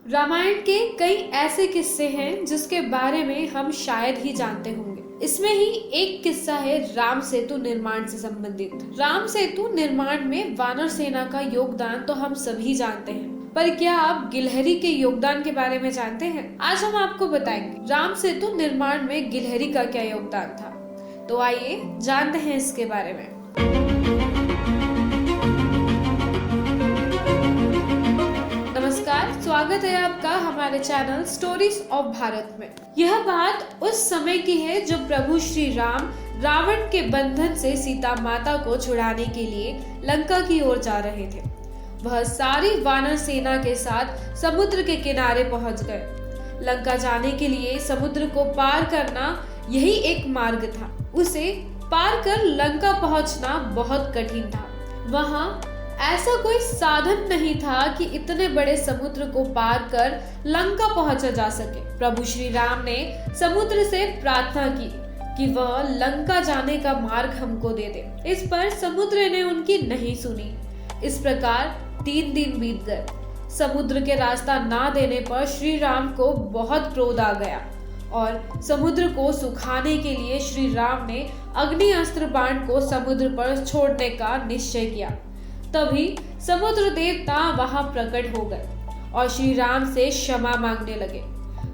रामायण के कई ऐसे किस्से हैं जिसके बारे में हम शायद ही जानते होंगे। इसमें ही एक किस्सा है राम सेतु निर्माण से संबंधित। राम सेतु निर्माण में वानर सेना का योगदान तो हम सभी जानते हैं, पर क्या आप गिलहरी के योगदान के बारे में जानते हैं? आज हम आपको बताएंगे राम सेतु निर्माण में गिलहरी का क्या योगदान था। तो आइए जानते हैं इसके बारे में। नमस्कार, स्वागत है आपका हमारे चैनल स्टोरीज ऑफ भारत में। यह बात उस समय की है जब प्रभु श्री राम रावण के बंधन से सीता माता को छुड़ाने के लिए लंका की ओर जा रहे थे। वह सारी वानर सेना के साथ समुद्र के किनारे पहुंच गए। लंका जाने के लिए समुद्र को पार करना यही एक मार्ग था। उसे पार कर लंका पहुंचना बहुत कठिन था। वहां ऐसा कोई साधन नहीं था कि इतने बड़े समुद्र को पार कर लंका पहुंचा जा सके। प्रभु श्री राम ने समुद्र से प्रार्थना की कि वह लंका जाने का मार्ग हमको दे दे। इस पर समुद्र ने उनकी नहीं सुनी। इस प्रकार 3 दिन बीत गए। समुद्र के रास्ता ना देने पर श्री राम को बहुत क्रोध आ गया और समुद्र को सुखाने के लिए श्री राम ने अग्नि अस्त्र बाण को समुद्र पर छोड़ने का निश्चय किया। तभी समुद्र देवता वहां प्रकट हो गए और श्री राम से क्षमा मांगने लगे।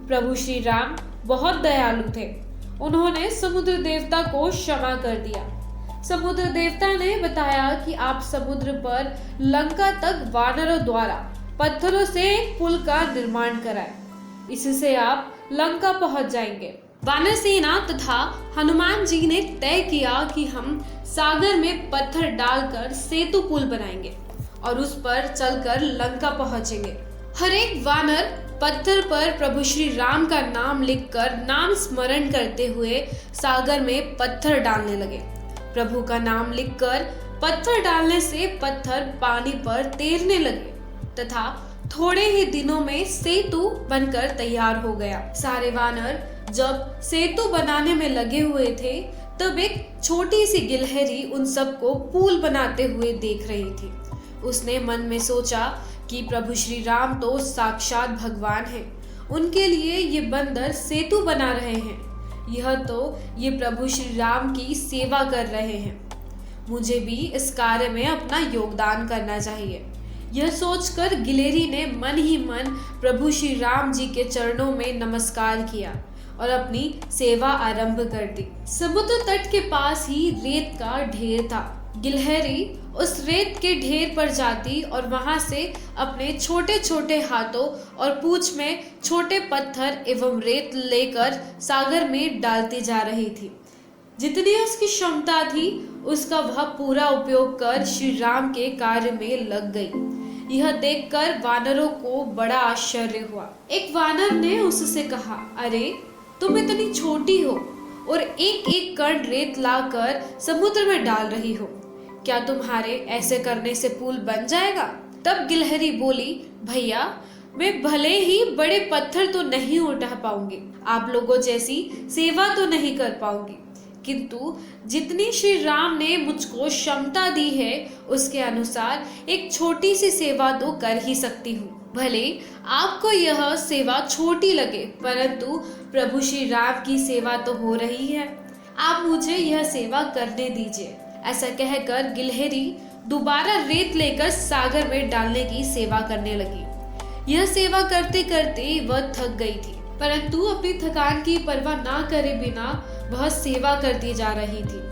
प्रभु श्री राम बहुत दयालु थे। उन्होंने समुद्र देवता को क्षमा कर दिया। समुद्र देवता ने बताया कि आप समुद्र पर लंका तक वानरों द्वारा पत्थरों से एक पुल का निर्माण कराएं। इससे आप लंका पहुंच जाएंगे। वानर सेना तथा हनुमान जी ने तय किया कि हम सागर में पत्थर डालकर सेतु पुल बनाएंगे और उस पर चलकर लंका पहुंचेंगे। हर एक वानर पत्थर पर प्रभु श्री राम का नाम लिखकर नाम स्मरण करते हुए सागर में पत्थर डालने लगे। प्रभु का नाम लिखकर पत्थर डालने से पत्थर पानी पर तैरने लगे तथा थोड़े ही दिनों में सेतु बनकर तैयार हो गया। सारे वानर जब सेतु बनाने में लगे हुए थे तब एक छोटी सी गिलहरी उन सबको पुल बनाते हुए देख रही थी। उसने मन में सोचा कि प्रभु श्री राम तो साक्षात भगवान हैं। उनके लिए ये बंदर सेतु बना रहे हैं। ये प्रभु श्री राम की सेवा कर रहे हैं। मुझे भी इस कार्य में अपना योगदान करना चाहिए। यह सोचकर गिलहरी ने मन ही मन प्रभु श्री राम जी के चरणों में नमस्कार किया और अपनी सेवा आरंभ कर दी। समुद्र तट के पास ही रेत का ढेर था। गिलहरी उस रेत के ढेर पर जाती और वहां से अपने छोटे छोटे हाथों और पूंछ में छोटे पत्थर एवं रेत लेकर सागर में डालती जा रही थी। जितनी उसकी क्षमता थी उसका वह पूरा उपयोग कर श्री राम के कार्य में लग गई। यह देखकर वानरों को बड़ा आश्चर्य हुआ। एक वानर ने उससे कहा, अरे तुम इतनी छोटी हो और एक एक कण रेत लाकर समुद्र में डाल रही हो। क्या तुम्हारे ऐसे करने से पुल बन जाएगा? तब गिलहरी बोली, भैया मैं भले ही बड़े पत्थर तो नहीं उठा पाऊंगी, आप लोगों जैसी सेवा तो नहीं कर पाऊंगी, किंतु जितनी श्री राम ने मुझको क्षमता दी है उसके अनुसार एक छोटी सी सेवा तो कर ही सकती हूँ। भले आपको यह सेवा छोटी लगे, परंतु प्रभु श्री राम की सेवा तो हो रही है। आप मुझे यह सेवा करने दीजिए। ऐसा कहकर गिलहरी दोबारा रेत लेकर सागर में डालने की सेवा करने लगी। यह सेवा करते करते वह थक गई थी, परंतु अपनी थकान की परवाह ना करे बिना वह सेवा करती जा रही थी।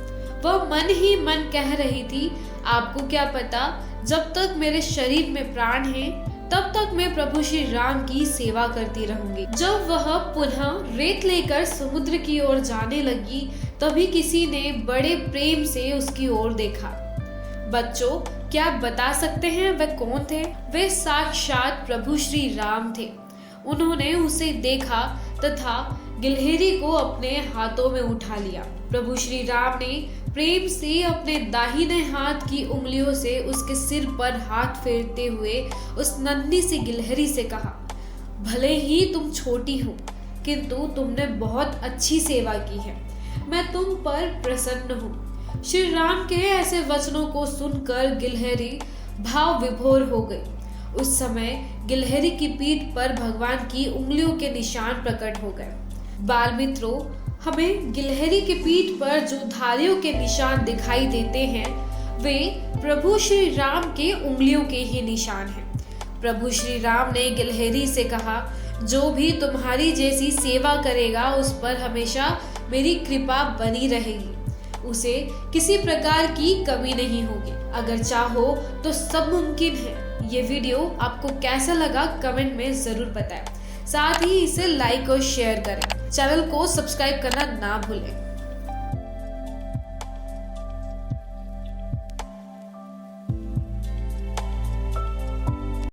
वह मन ही मन कह रही थी, आपको क्या पता, जब तक मेरे शरीर में प्राण है तब तक मैं प्रभु श्री राम की सेवा करती रहूंगी। जब वह पुनः रेत लेकर समुद्र की ओर जाने लगी तभी किसी ने बड़े प्रेम से उसकी ओर देखा। बच्चों, क्या आप बता सकते हैं वह कौन थे? वे साक्षात प्रभु श्री राम थे। उन्होंने उसे देखा तथा गिलहरी को अपने हाथों में उठा लिया। प्रभु श्री राम ने प्रेम से अपने दाहिने हाथ की उंगलियों से उसके सिर पर हाथ फेरते हुए उस नन्ही सी गिलहरी से कहा, भले ही तुम छोटी हो किंतु तुमने बहुत अच्छी सेवा की है। मैं तुम पर प्रसन्न हूँ। श्री राम के ऐसे वचनों को सुनकर गिलहरी भाव विभोर हो गई उस समय गिलहरी की पीठ पर भगवान की उंगलियों के निशान प्रकट हो गए। बाल मित्रों, हमें गिलहरी के पीठ पर जो धारियों के निशान दिखाई देते हैं वे प्रभु श्री राम के उंगलियों के ही निशान हैं। प्रभु श्री राम ने गिलहरी से कहा, जो भी तुम्हारी जैसी सेवा करेगा उस पर हमेशा मेरी कृपा बनी रहेगी, उसे किसी प्रकार की कमी नहीं होगी। अगर चाहो तो सब मुमकिन है। ये वीडियो आपको कैसा लगा कमेंट में जरूर बताएं। साथ ही इसे लाइक और शेयर करें। चैनल को सब्सक्राइब करना ना भूलें।